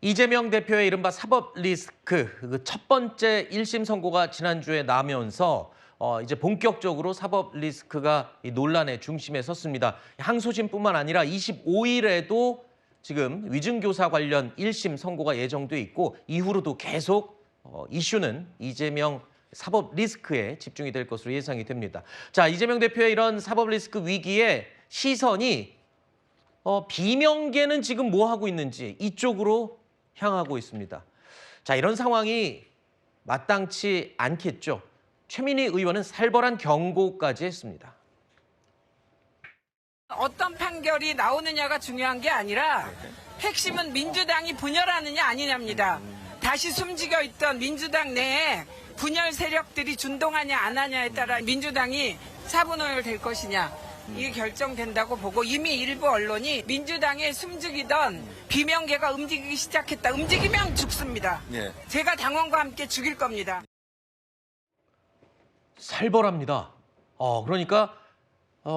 이재명 대표의 이른바 사법 리스크 그 첫 번째 1심 선고가 지난주에 나면서 이제 본격적으로 사법 리스크가 이 논란의 중심에 섰습니다. 항소심뿐만 아니라 25일에도 지금 위증교사 관련 1심 선고가 예정돼 있고 이후로도 계속 이슈는 이재명 사법 리스크에 집중이 될 것으로 예상이 됩니다. 자, 이재명 대표의 이런 사법 리스크 위기에 시선이 비명계는 지금 뭐 하고 있는지 이쪽으로 향하고 있습니다. 자, 이런 상황이 마땅치 않겠죠. 최민희 의원은 살벌한 경고까지 했습니다. 어떤 판결이 나오느냐가 중요한 게 아니라 핵심은 민주당이 분열하느냐 아니냐입니다. 다시 숨지겨 있던 민주당 내에 분열 세력들이 준동하냐 안 하냐에 따라 민주당이 사분오열 될 것이냐 이게 결정된다고 보고 이미 일부 언론이 민주당에 숨죽이던 비명계가 움직이기 시작했다. 움직이면 죽습니다. 예. 제가 당원과 함께 죽일 겁니다. 살벌합니다. 그러니까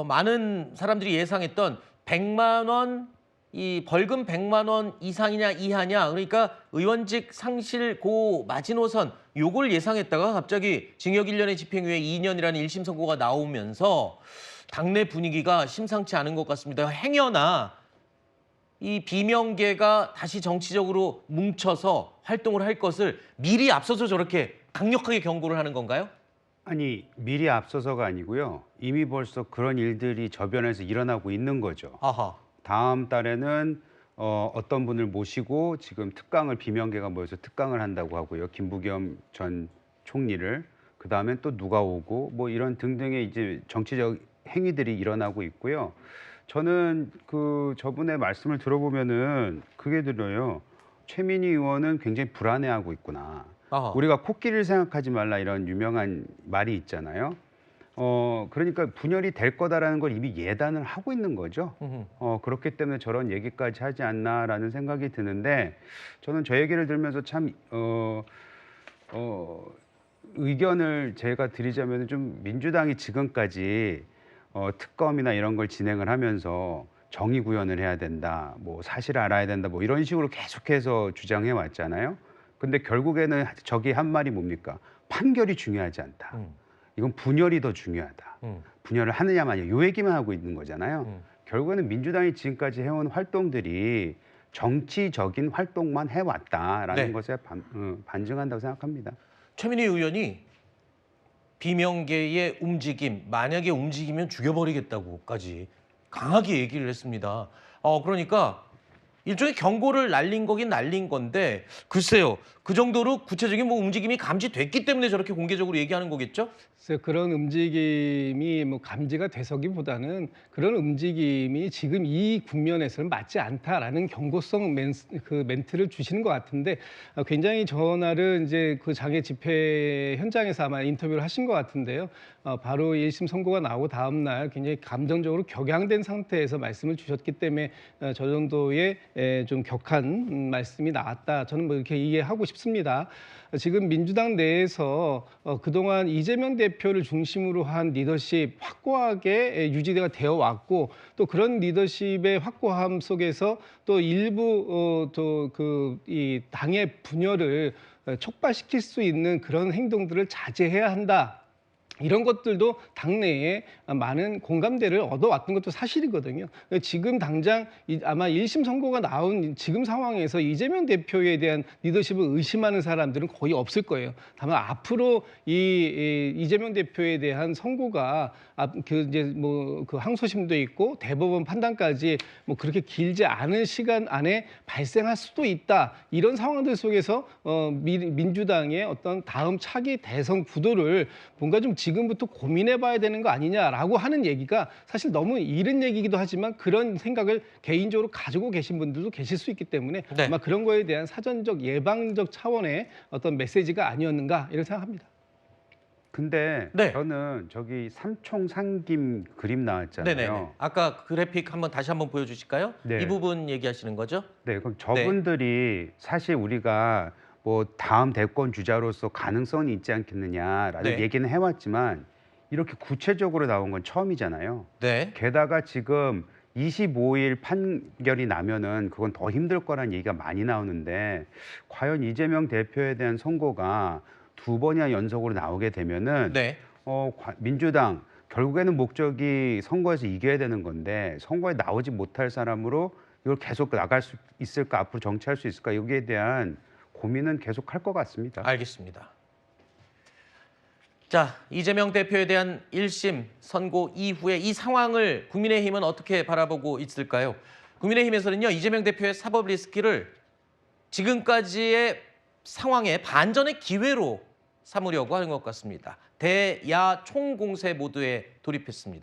많은 사람들이 예상했던 100만 원, 이 벌금 100만 원 이상이냐 이하냐, 그러니까 의원직 상실고 마지노선 요걸 예상했다가 갑자기 징역 1년의 집행유예 2년이라는 1심 선고가 나오면서 당내 분위기가 심상치 않은 것 같습니다. 행여나 이 비명계가 다시 정치적으로 뭉쳐서 활동을 할 것을 미리 앞서서 저렇게 강력하게 경고를 하는 건가요? 아니, 미리 앞서서가 아니고요. 이미 벌써 그런 일들이 저변에서 일어나고 있는 거죠. 아하. 다음 달에는 어떤 분을 모시고 지금 특강을 비명계가 모여서 특강을 한다고 하고요. 김부겸 전 총리를. 그다음엔 또 누가 오고 뭐 이런 등등의 이제 정치적 행위들이 일어나고 있고요. 저는 저분의 말씀을 들어보면은 그게 들어요. 최민희 의원은 굉장히 불안해하고 있구나. 아하. 우리가 코끼리를 생각하지 말라 이런 유명한 말이 있잖아요. 그러니까 분열이 될 거다라는 걸 이미 예단을 하고 있는 거죠. 그렇기 때문에 저런 얘기까지 하지 않나라는 생각이 드는데 저는 저 얘기를 들으면서 참 의견을 제가 드리자면 좀 민주당이 지금까지 특검이나 이런 걸 진행을 하면서 정의 구현을 해야 된다, 뭐 사실을 알아야 된다, 뭐 이런 식으로 계속해서 주장해 왔잖아요. 근데 결국에는 저기 한 말이 뭡니까? 판결이 중요하지 않다. 이건 분열이 더 중요하다. 분열을 하느냐 마느냐 요 얘기만 하고 있는 거잖아요. 결국에는 민주당이 지금까지 해온 활동들이 정치적인 활동만 해왔다라는 네. 것에 반증한다고 생각합니다. 최민희 의원이 비명계의 움직임, 만약에 움직이면 죽여버리겠다고까지 강하게 얘기를 했습니다. 그러니까 일종의 경고를 날린 거긴 날린 건데 글쎄요. 그 정도로 구체적인 뭐 움직임이 감지됐기 때문에 저렇게 공개적으로 얘기하는 거겠죠? 그래서 그런 움직임이 뭐 감지가 돼서기보다는 그런 움직임이 지금 이 국면에서는 맞지 않다라는 경고성 멘트를 주시는 것 같은데 굉장히 전날은 이제 그 장애 집회 현장에서 아마 인터뷰를 하신 것 같은데요. 바로 1심 선고가 나오고 다음 날 굉장히 감정적으로 격양된 상태에서 말씀을 주셨기 때문에 저 정도의 좀 격한 말씀이 나왔다. 저는 뭐 이렇게 이해하고 싶습니다. 지금 민주당 내에서 그동안 이재명 대표를 중심으로 한 리더십 확고하게 유지가 되어 왔고 또 그런 리더십의 확고함 속에서 또 일부 이 당의 분열을 촉발시킬 수 있는 그런 행동들을 자제해야 한다. 이런 것들도 당내에 많은 공감대를 얻어왔던 것도 사실이거든요. 지금 당장 아마 1심 선고가 나온 지금 상황에서 이재명 대표에 대한 리더십을 의심하는 사람들은 거의 없을 거예요. 다만 앞으로 이재명 대표에 대한 선고가 그 항소심도 있고 대법원 판단까지 뭐 그렇게 길지 않은 시간 안에 발생할 수도 있다. 이런 상황들 속에서 민주당의 어떤 다음 차기 대선 구도를 뭔가 좀 지금부터 고민해봐야 되는 거 아니냐라고 하는 얘기가 사실 너무 이른 얘기이기도 하지만 그런 생각을 개인적으로 가지고 계신 분들도 계실 수 있기 때문에 네. 아마 그런 거에 대한 사전적 예방적 차원의 어떤 메시지가 아니었는가 이런 생각합니다. 근데 네. 저는 저기 삼총삼김 그림 나왔잖아요. 네네. 아까 그래픽 다시 한번 보여주실까요? 네. 이 부분 얘기하시는 거죠? 네, 그럼 저분들이 사실 우리가 뭐 다음 대권 주자로서 가능성이 있지 않겠느냐라는 네. 얘기는 해왔지만 이렇게 구체적으로 나온 건 처음이잖아요. 네. 게다가 지금 25일 판결이 나면은 그건 더 힘들 거란 얘기가 많이 나오는데 과연 이재명 대표에 대한 선고가 두 번이나 연속으로 나오게 되면은 네. 민주당 결국에는 목적이 선거에서 이겨야 되는 건데 선거에 나오지 못할 사람으로 이걸 계속 나갈 수 있을까, 앞으로 정치할 수 있을까, 여기에 대한 고민은 계속 할 것 같습니다. 알겠습니다. 자, 이재명 대표에 대한 1심 선고 이후에 이 상황을 국민의힘은 어떻게 바라보고 있을까요? 국민의힘에서는요, 이재명 대표의 사법 리스크를 지금까지의 상황에 반전의 기회로 삼으려고 하는 것 같습니다. 대야 총공세 모드에 돌입했습니다.